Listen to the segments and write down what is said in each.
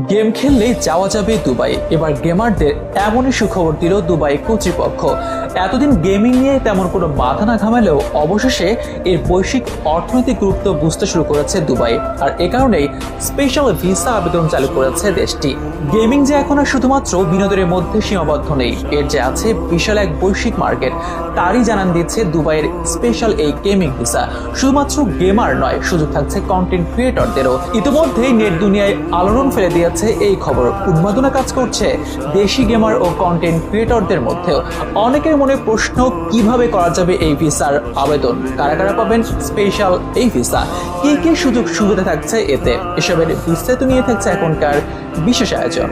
Game খেললেই যাওয়া যাবে Dubai. এবার গেমারদের এমনই সুখবর দিল দুবাই কর্তৃপক্ষ। এতদিন গেমিং নিয়ে তেমন কোনো মাথা না ঘামালেও অবশেষে এর বৈশ্বিক অর্থনৈতিক গুরুত্ব বুঝতে শুরু করেছে দুবাই। আর এ কারণেই স্পেশাল ভিসা আবেদন চালু করেছে দেশটি। গেমিং যে এখন আর শুধুমাত্র বিনোদনের মধ্যে সীমাবদ্ধ নেই, এর যে আছে বিশাল এক বৈশ্বিক মার্কেট, তারই জানান দিচ্ছে দুবাইয়ের স্পেশাল এই গেমিং ভিসা। শুধুমাত্র গেমার নয়, সুযোগ থাকছে কন্টেন্ট ক্রিয়েটরদেরও। ইতিমধ্যেই নেট দুনিয়ায় আলোড়ন ফেলে দিয়েছে এই খবর। উন্মাদনা কাজ করছে দেশি গেমার ও কন্টেন্ট ক্রিয়েটরদের মধ্যেও। অনেকের মনে প্রশ্ন, কিভাবে করা যাবে এই ভিসার আবেদন, কারা কারা পাবেন স্পেশাল এই ভিসা, কি কি সুযোগ সুবিধা থাকছে এতে, এসবের বিস্তারিত নিয়ে থাকছে এখনকার বিশেষ আয়োজন।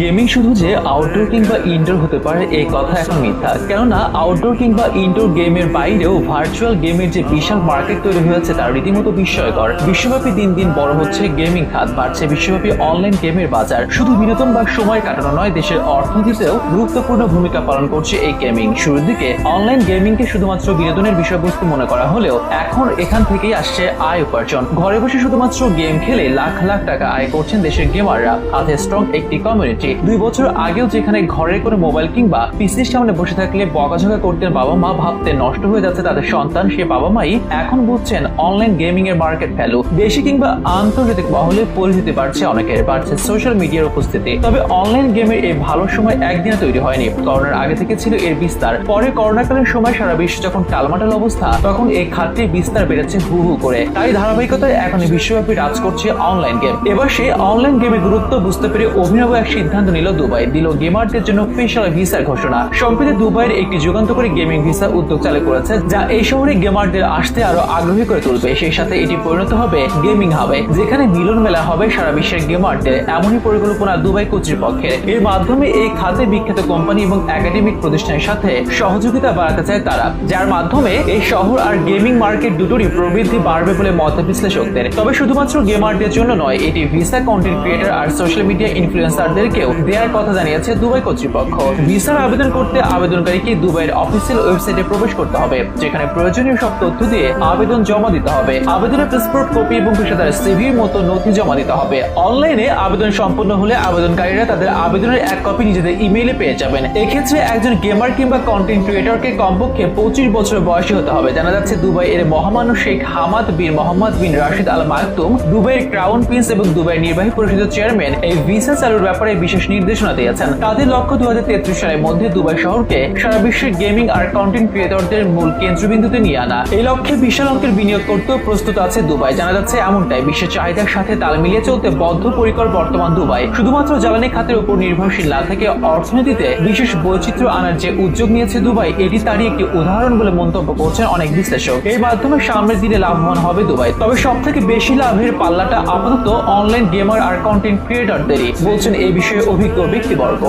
গেমিং শুধু যে আউটডোর কিংবা ইনডোর হতে পারে এই কথা এখন মিথ্যা, কেননা আউটডোর কিংবা ইনডোর গেমের বাইরেও ভার্চুয়াল গেমের যে বিশাল মার্কেট তৈরি হয়েছে তা রীতিমতো বিস্ময়কর। বিশ্বব্যাপী দিন দিন বড় হচ্ছে গেমিং খাত, বাড়ছে বিশ্বব্যাপী অনলাইন গেমের বাজার। শুধু বিনোদন বা সময় কাটানো নয়, দেশের অর্থনীতিতেও গুরুত্বপূর্ণ ভূমিকা পালন করছে এই গেমিং। শুরুর দিকে অনলাইন গেমিংকে শুধুমাত্র বিনোদনের বিষয়বস্তু মনে করা হলেও এখন এখান থেকেই আসছে আয় উপার্জন। ঘরে বসে শুধুমাত্র গেম খেলে লাখ লাখ টাকা আয় করছেন দেশের গেমাররা। হাতে স্ট্রং একটি কমিউনিটি। 2 বছর আগেও যেখানে ঘরের কোনো মোবাইল কিংবা পিসির সামনে বসে থাকলে বকাঝকা করতেন বাবা মা, ভাবতে নষ্ট হয়ে যাচ্ছে তাদের সন্তান, সে বাবা মাই এখন বুঝছেন অনলাইন গেমিং এর মার্কেট ভ্যালু। দেশি কিংবা আন্তর্জাতিক মহলে পরিচিতি বাড়ছে অনেকের, বাড়ছে সোশ্যাল মিডিয়ার উপস্থিতি। তবে অনলাইন গেমের এই ভালো সময় একদিনে তৈরি হয়নি। করোনার আগে থেকে ছিল এর বিস্তার। পরে করোনাকালীন সময় সারা বিশ্ব যখন টালমাটাল অবস্থা, তখন এই খাতটির বিস্তার বেড়েছে হু হু করে। তাই ধারাবাহিকতায় এখন বিশ্বব্যাপী রাজ করছে অনলাইন গেম। এবার সেই অনলাইন গেমের গুরুত্ব বুঝতে পেরে অভিনব এক সিদ্ধান্ত নিল দুবাই, দিল গেমারদের জন্য স্পেশাল ভিসার ঘোষণা। সম্প্রতি দুবাইয়ের একটি যুগান্তকারী গেমিং ভিসা উদ্যোগ চালু করেছে, যা এই শহরে গেমারদের আসতে আরো আগ্রহী করে তুলবে। সেই সাথে এটি পরিণত হবে গেমিং হাবে, যেখানে মিলন মেলা হবে সারা বিশ্বের গেমারদের। এমনই পরিকল্পনা দুবাই কর্তৃপক্ষের। এর মাধ্যমে এই খাতে বিখ্যাত কোম্পানি এবং একাডেমিক প্রতিষ্ঠানের সাথে সহযোগিতা বাড়াতে চায় তারা, যার মাধ্যমে এই শহর আর গেমিং মার্কেট দুটোরই প্রবৃদ্ধি বাড়বে বলে মত বিশ্লেষকদের। তবে শুধুমাত্র গেমারদের জন্য নয়, এটি ভিসা কন্টেন্ট ক্রিয়েটর আর সোশ্যাল মিডিয়া ইনফ্লুয়েন্সারদেরকেও দেওয়ার কথা জানিয়েছে দুবাই কর্তৃপক্ষ। ভিসার আবেদন করতে আবেদনকারীকে দুবাইয়ের অফিসিয়াল ওয়েবসাইটে প্রবেশ করতে হবে, যেখানে প্রয়োজনীয় সব তথ্য দিয়ে আবেদন জমা দিতে হবে। আবেদনের পাসপোর্ট কপি এবং পেশাদার সিভির মতো নথি জমা দিতে হবে। অনলাইনে আবেদন সম্পন্ন হলে আবেদনকারীরা তাদের আবেদনের এক কপি নিজেদের ইমেইলে পেয়ে যাবেন। এক্ষেত্রে একজন গেমার কিংবা কন্টেন্ট ক্রিয়েটরকে কমপক্ষে 25 বছর বয়সী হতে হবে। জানা যাচ্ছে দুবাই এর মহামান্য শেখ হামাদ বিন মোহাম্মদ বিন রাশিদ আল মাকতুম, দুবাইয়ের ক্রাউন প্রিন্স এবং দুবাইয়ের নির্বাহী পরিষদের চেয়ারম্যান এই ভিসা চালুর ব্যাপারে বিশেষ নির্দেশনা দিয়েছেন। তাদের লক্ষ্য 2033 সালের মধ্যে দুবাই শহরকে সারা বিশ্বের গেমিং আর কন্টেন্ট ক্রিয়েটরদের মূল কেন্দ্রবিন্দুতে নিয়ে আনা। এই লক্ষ্যে বিশাল অঙ্কের বিনিয়োগ করতেও প্রস্তুত আছে দুবাই। জানা যাচ্ছে এমনটাই বিশ্বের চাহিদার সাথে তাল মিলিয়ে চলতে বদ্ধপরিকর বর্তমান দুবাই। শুধুমাত্র জ্বালানি খাতের উপর নির্ভরশীল না থেকে অর্থনীতিতে বিশেষ বৈচিত্র্য আনার যে উদ্যোগ নিয়েছে দুবাই, এটি তারই একটি উদাহরণ বলে মন্তব্য করছেন অনেক বিশ্লেষক। এর মাধ্যমে সামনের দিনে লাভবান হবে দুবাই। তবে সব থেকে বেশি লাভের পাল্লাটা আপাতত অনলাইন গেমার আর কন্টেন্ট ক্রিয়েটরদেরই, বলছেন এই বিষয়ে অভিজ্ঞ ব্যক্তিবর্গ।